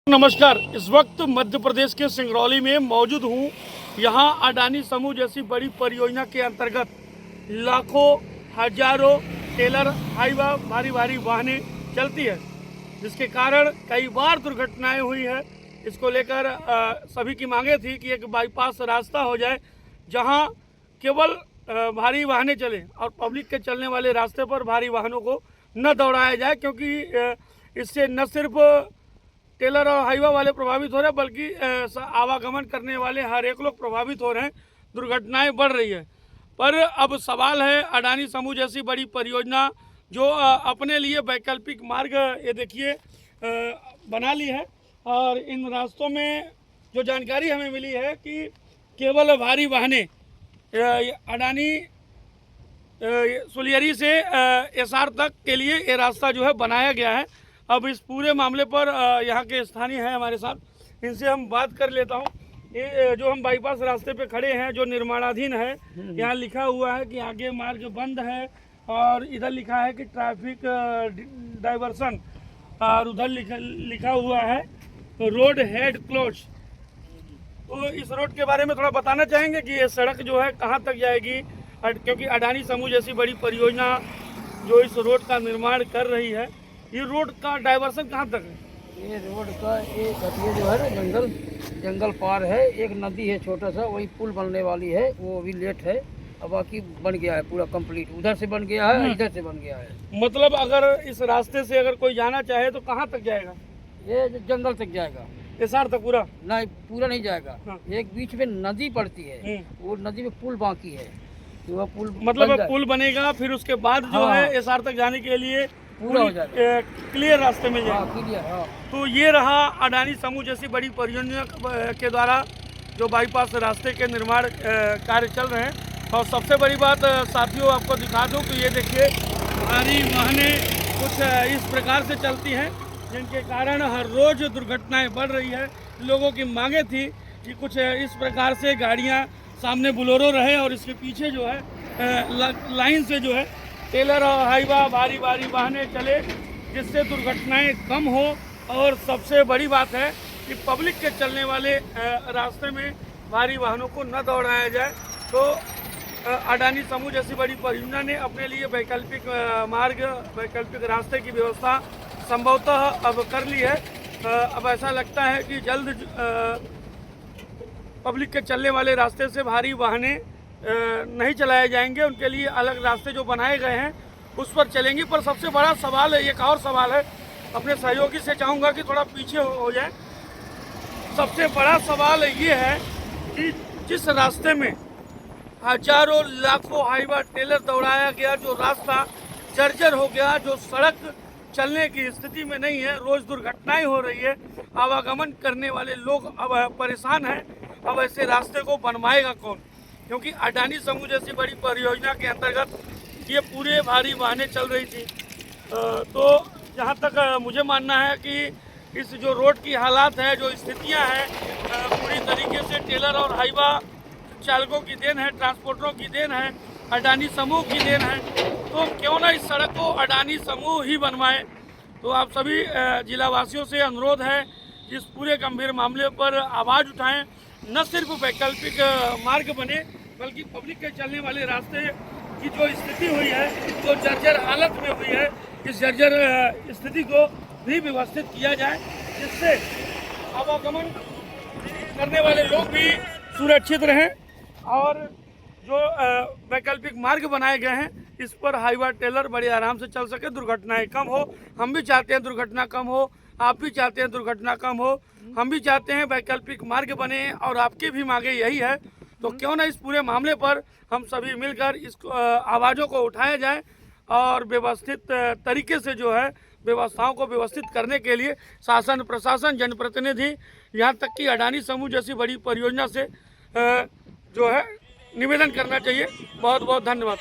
नमस्कार। इस वक्त मध्य प्रदेश के सिंगरौली में मौजूद हूँ। यहाँ अडानी समूह जैसी बड़ी परियोजना के अंतर्गत लाखों हजारों टेलर हाईवा भारी भारी वाहनें चलती है, जिसके कारण कई बार दुर्घटनाएं हुई है। इसको लेकर सभी की मांगे थी कि एक बाईपास रास्ता हो जाए जहाँ केवल भारी वाहनें चलें और पब्लिक के चलने वाले रास्ते पर भारी वाहनों को न दौड़ाया जाए, क्योंकि इससे न सिर्फ टेलर और हाईवा वाले प्रभावित हो रहे हैं बल्कि आवागमन करने वाले हर एक लोग प्रभावित हो रहे हैं। दुर्घटनाएं बढ़ रही है। पर अब सवाल है, अडानी समूह जैसी बड़ी परियोजना जो अपने लिए वैकल्पिक मार्ग ये देखिए बना ली है, और इन रास्तों में जो जानकारी हमें मिली है कि केवल भारी वाहनें अडानी सुलियरी से एसआर तक के लिए ये रास्ता जो है बनाया गया है। अब इस पूरे मामले पर यहाँ के स्थानीय हैं हमारे साथ, इनसे हम बात कर लेता हूँ। ये जो हम बाईपास रास्ते पे खड़े हैं जो निर्माणाधीन है, यहाँ लिखा हुआ है कि आगे मार्ग बंद है और इधर लिखा है कि ट्रैफिक डाइवर्सन, और उधर लिखा हुआ है रोड हेड क्लोज। तो इस रोड के बारे में थोड़ा बताना चाहेंगे कि ये सड़क जो है कहाँ तक जाएगी, क्योंकि अडानी समूह जैसी बड़ी परियोजना जो इस रोड का निर्माण कर रही है, ये रोड का डाइवर्सन कहाँ तक है? ये रोड का एक हटिया जो है ना, जंगल पार है, एक नदी है छोटा सा, वही पुल बनने वाली है, वो अभी लेट है। अब बाकी बन गया है पूरा कंप्लीट, उधर से बन गया है, इधर से बन गया है। मतलब अगर इस रास्ते से अगर कोई जाना चाहे तो कहाँ तक जाएगा? ये जंगल तक जाएगा, एसआर तक पूरा? नहीं, पूरा नहीं जाएगा। हाँ। एक बीच में नदी पड़ती है, वो नदी में पुल बाकी है, तो वह पुल मतलब पुल बनेगा, फिर उसके बाद जो है एसआर तक जाने के लिए पूरा हो जाएगा, क्लियर रास्ते में जाएगा। क्लियर। हाँ। तो ये रहा अडानी समूह जैसी बड़ी परियोजना के द्वारा जो बाईपास रास्ते के निर्माण कार्य चल रहे हैं। और सबसे बड़ी बात साथियों आपको दिखा दूं कि ये देखिए भारी वाहनें कुछ इस प्रकार से चलती हैं, जिनके कारण हर रोज़ दुर्घटनाएं बढ़ रही है। लोगों की मांगे थी कि कुछ इस प्रकार से गाड़ियाँ सामने बुलोरो रहे और इसके पीछे जो है लाइन से जो है टेलर और हाईवा भारी भारी वाहनें चले, जिससे दुर्घटनाएं कम हो। और सबसे बड़ी बात है कि पब्लिक के चलने वाले रास्ते में भारी वाहनों को न दौड़ाया जाए। तो अडानी समूह जैसी बड़ी परियोजना ने अपने लिए वैकल्पिक मार्ग, वैकल्पिक रास्ते की व्यवस्था संभवतः अब कर ली है। अब ऐसा लगता है कि जल्द पब्लिक के चलने वाले रास्ते से भारी वाहनें नहीं चलाए जाएंगे, उनके लिए अलग रास्ते जो बनाए गए हैं उस पर चलेंगी। पर सबसे बड़ा सवाल है, एक और सवाल है, अपने सहयोगी से चाहूँगा कि थोड़ा पीछे हो जाए। सबसे बड़ा सवाल ये है कि जिस रास्ते में हजारों लाखों हाईवा टेलर दौड़ाया गया, जो रास्ता जर्जर हो गया, जो सड़क चलने की स्थिति में नहीं है, रोज़ दुर्घटनाएं हो रही है, आवागमन करने वाले लोग अब परेशान हैं। अब ऐसे रास्ते को बनवाएगा कौन? क्योंकि अडानी समूह जैसी बड़ी परियोजना के अंतर्गत ये पूरे भारी वाहनें चल रही थी। तो जहाँ तक मुझे मानना है कि इस जो रोड की हालात है, जो स्थितियाँ हैं, पूरी तरीके से टेलर और हाईवा चालकों की देन है, ट्रांसपोर्टरों की देन है, अडानी समूह की देन है। तो क्यों ना इस सड़क को अडानी समूह ही बनवाए। तो आप सभी जिलावासियों से अनुरोध है कि इस पूरे गंभीर मामले पर आवाज़ उठाएं। न सिर्फ वैकल्पिक मार्ग बने, बल्कि पब्लिक के चलने वाले रास्ते की जो स्थिति हुई है, जो जर्जर हालत में हुई है, इस जर्जर स्थिति को भी व्यवस्थित किया जाए, जिससे आवागमन करने वाले लोग भी सुरक्षित रहें। और जो वैकल्पिक मार्ग बनाए गए हैं, इस पर हाईवा टेलर बड़े आराम से चल सके, दुर्घटनाएं कम हो। हम भी चाहते हैं दुर्घटना कम हो, आप भी चाहते हैं दुर्घटना कम हो, हम भी चाहते हैं वैकल्पिक मार्ग बने, और आपकी भी मांगे यही है। तो क्यों ना इस पूरे मामले पर हम सभी मिलकर इस आवाज़ों को उठाया जाए और व्यवस्थित तरीके से जो है व्यवस्थाओं को व्यवस्थित करने के लिए शासन, प्रशासन, जनप्रतिनिधि, यहाँ तक कि अडानी समूह जैसी बड़ी परियोजना से जो है निवेदन करना चाहिए। बहुत बहुत धन्यवाद।